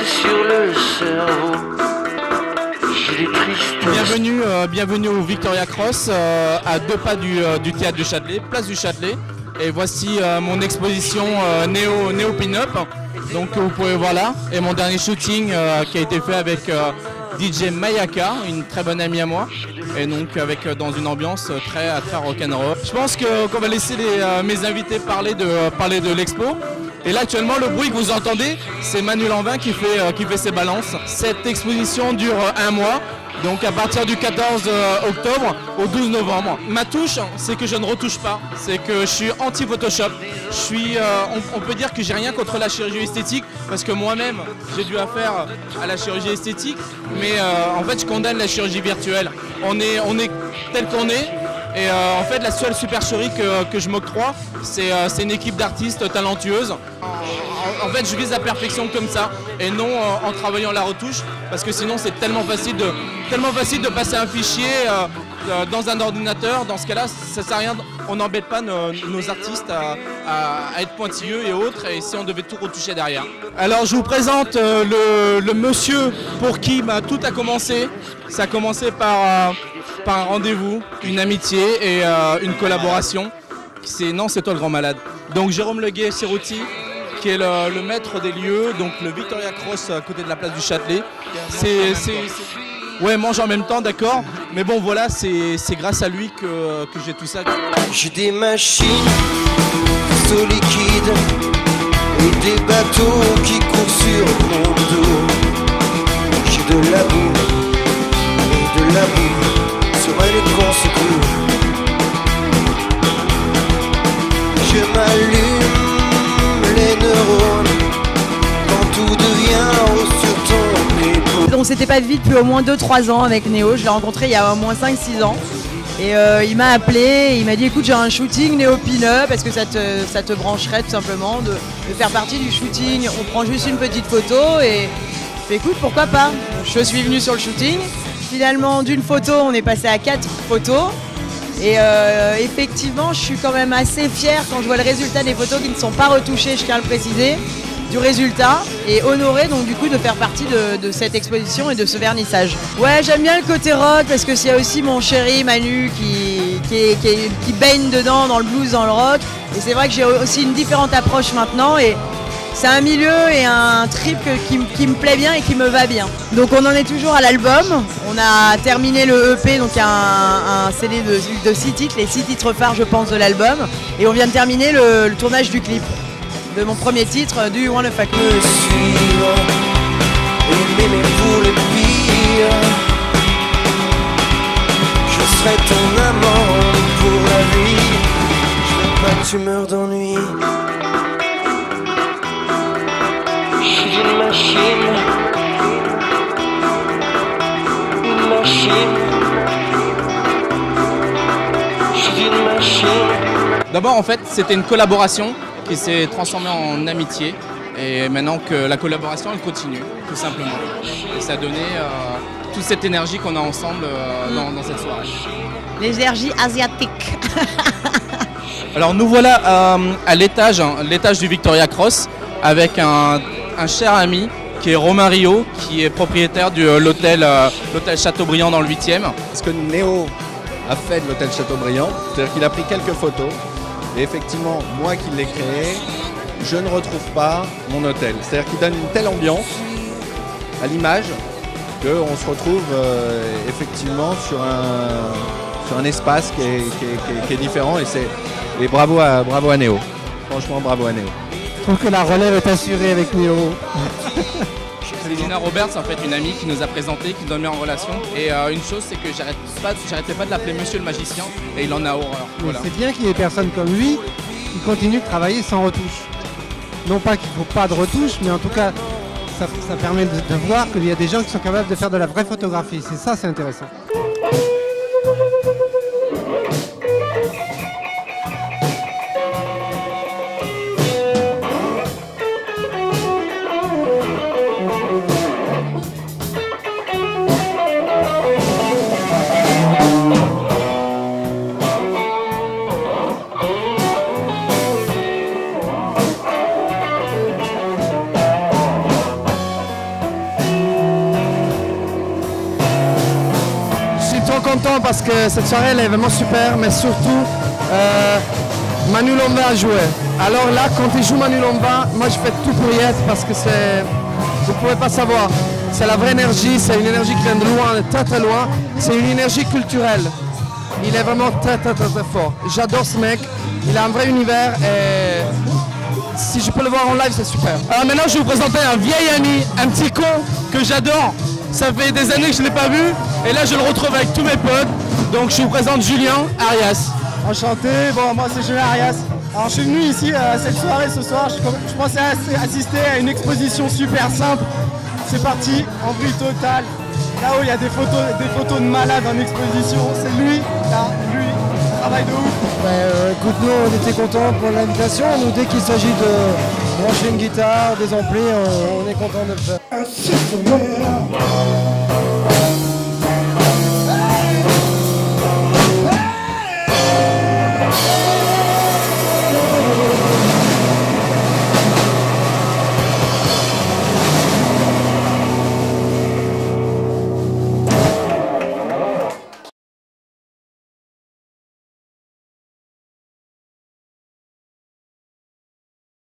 sur le cerveau. J'ai des tristesses. Bienvenue au Victoria Cross, à 2 pas du théâtre du Châtelet, place du Châtelet. Et voici mon exposition Néo Pin-Up, donc vous pouvez voir là. Et mon dernier shooting qui a été fait avec DJ Mayaka, une très bonne amie à moi. Et donc dans une ambiance très rock'n'roll. Je pense qu'on va laisser mes invités parler de l'expo. Et là actuellement le bruit que vous entendez, c'est Manu Lanvin qui fait ses balances. Cette exposition dure 1 mois. Donc à partir du 14 octobre au 12 novembre. Ma touche, c'est que je ne retouche pas. C'est que je suis anti-Photoshop. On peut dire que j'ai rien contre la chirurgie esthétique parce que moi-même j'ai dû affaire à la chirurgie esthétique. Mais en fait je condamne la chirurgie virtuelle. On est tel qu'on est. Et en fait la seule supercherie que je m'octroie, c'est une équipe d'artistes talentueuses. En fait je vise la perfection comme ça et non en travaillant la retouche parce que sinon c'est tellement facile de passer un fichier dans un ordinateur. Dans ce cas-là ça sert à rien, on n'embête pas nos artistes à être pointilleux et autres, et si on devait tout retoucher derrière. Alors je vous présente le monsieur pour qui tout a commencé. Ça a commencé par un rendez-vous, une amitié et une collaboration. C'est toi le grand malade. Donc Jérôme Leguet-Cerruti, qui est le maître des lieux, donc le Victoria Cross à côté de la place du Châtelet. Ouais, mange en même temps, d'accord. Mais bon, voilà, c'est grâce à lui que j'ai tout ça. J'ai des machines, cristaux liquides et des bateaux qui courent sur mon dos. J'ai de la boue et de la boue sur un grand secours. Je m'allume les neurones quand tout devient haut sur ton épaule. On s'était pas vu depuis au moins 2-3 ans avec Néo. Je l'ai rencontré il y a au moins 5-6 ans. Et il m'a appelé, il m'a dit écoute j'ai un shooting Néo Pin-Up, est-ce que ça te brancherait tout simplement de faire partie du shooting? On prend juste une petite photo et écoute pourquoi pas. Je suis venu sur le shooting. Finalement d'une photo on est passé à 4 photos. Et effectivement je suis quand même assez fière quand je vois le résultat des photos qui ne sont pas retouchées, je tiens à le préciser, du résultat, et honorée donc du coup de faire partie de cette exposition et de ce vernissage. Ouais, j'aime bien le côté rock parce que c'est aussi mon chéri Manu qui baigne dedans, dans le blues, dans le rock, et c'est vrai que j'ai aussi une différente approche maintenant, et c'est un milieu et un trip qui me plaît bien et qui me va bien. Donc on en est toujours à l'album, on a terminé le EP, donc un CD de 6 titres, les 6 titres phares je pense de l'album, et on vient de terminer le tournage du clip de mon premier titre, Do You Wanna Fuck Me. Me suivre et m'aimer pour le pire. Je serai ton amant pour la vie. Je veux pas que tu meurs d'ennui. Je suis une machine. Une machine. Je suis une machine. D'abord en fait c'était une collaboration qui s'est transformée en amitié, et maintenant que la collaboration elle continue tout simplement, et ça a donné toute cette énergie qu'on a ensemble dans cette soirée. L'énergie asiatique. Alors nous voilà à l'étage du Victoria Cross avec un cher ami qui est Romain Rio, qui est propriétaire de l'hôtel Chateaubriand dans le 8e. Ce que Néo a fait de l'hôtel Chateaubriand, c'est-à-dire qu'il a pris quelques photos. Et effectivement, moi qui l'ai créé, je ne retrouve pas mon hôtel. C'est-à-dire qu'il donne une telle ambiance à l'image qu'on se retrouve effectivement sur un espace qui est différent. Et bravo à Néo. Franchement, bravo à Néo. Je trouve que la relève est assurée avec Néo. C'est Gina Roberts, en fait, une amie qui nous a présenté, qui nous a mis en relation. Et une chose, c'est que j'arrêtais pas de l'appeler Monsieur le Magicien, et il en a horreur. Voilà. C'est bien qu'il y ait des personnes comme lui qui continuent de travailler sans retouche. Non pas qu'il ne faut pas de retouche, mais en tout cas, ça permet de voir qu'il y a des gens qui sont capables de faire de la vraie photographie. C'est intéressant. content parce que cette soirée elle est vraiment super, mais surtout Manu Lomba a joué. Alors là, quand il joue Manu Lomba, moi je fais tout pour y être parce que vous ne pouvez pas savoir. C'est la vraie énergie, c'est une énergie qui vient de loin, de très très loin. C'est une énergie culturelle. Il est vraiment très très très, très fort. J'adore ce mec, il a un vrai univers et si je peux le voir en live, c'est super. Alors maintenant, je vais vous présenter un vieil ami, un petit con que j'adore. Ça fait des années que je ne l'ai pas vu et là je le retrouve avec tous mes potes. Donc je vous présente Julien Arias. Enchanté, bon moi c'est Julien Arias. Alors je suis venu ici à cette soirée ce soir, je pensais assister à une exposition super simple. C'est parti, en bruit total. Là-haut il y a des photos de malades en exposition. C'est lui, là, lui, travail de ouf. Écoute, nous on était contents pour l'invitation. Nous dès qu'il s'agit de brancher une guitare, des amplis, on est content de le faire.